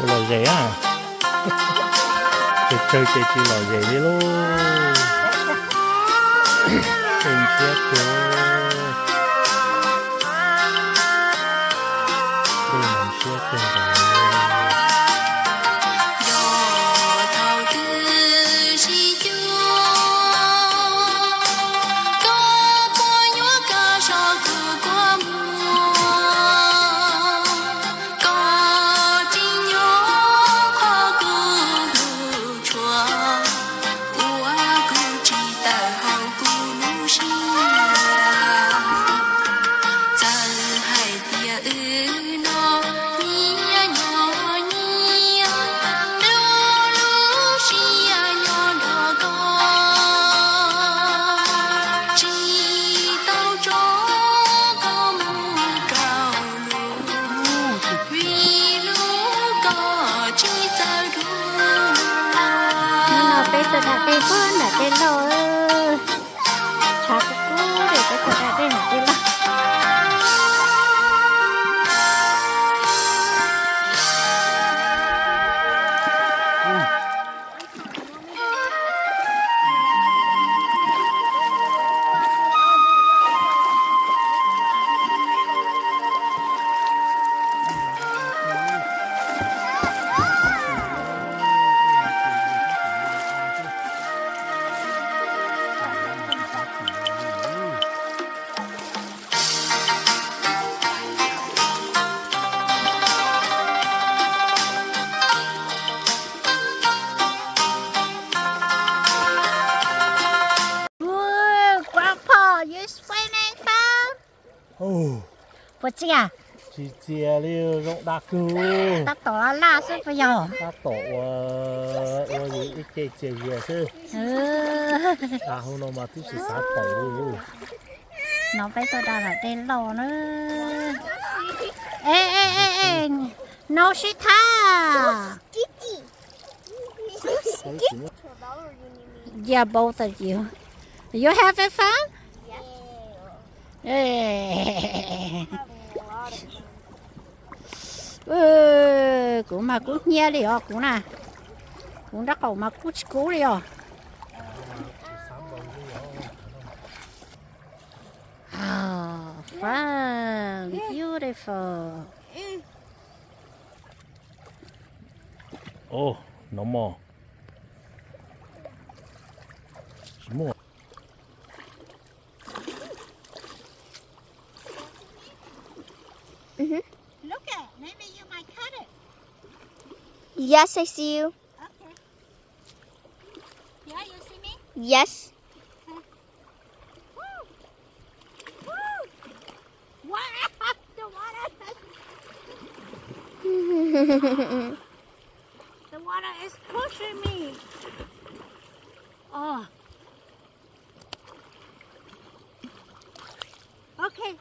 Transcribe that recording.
lò rể à? Chơi chị lò rể đi luôn. Tình chết rồi. Đây là chết rồi. Tôi đã đây vươn ở đây rồi chả có cú để tôi đã đây ở đây là What ya? Chị chia liu rộng đặc cú. Ta tổ là sư phải giờ. Ta tổ gì ít cái chia gì chứ? À hôm nào mà tôi chỉ sát tổ luôn. Nó phải tôi đã là tên lò nữa. Ê, no shita. Yeah, both of you. You having fun? Yeah. Cũng mà cũng nhẹ đi ó, cũng nè, cũng đã cầu mà cũng cố đi ó. Oh, fun, beautiful. Oh, no more. More. Look at, maybe you might cut it. Yes, I see you. Okay. Yeah, you see me? Yes. Woo! Woo! Wow! The water is pushing me. Okay,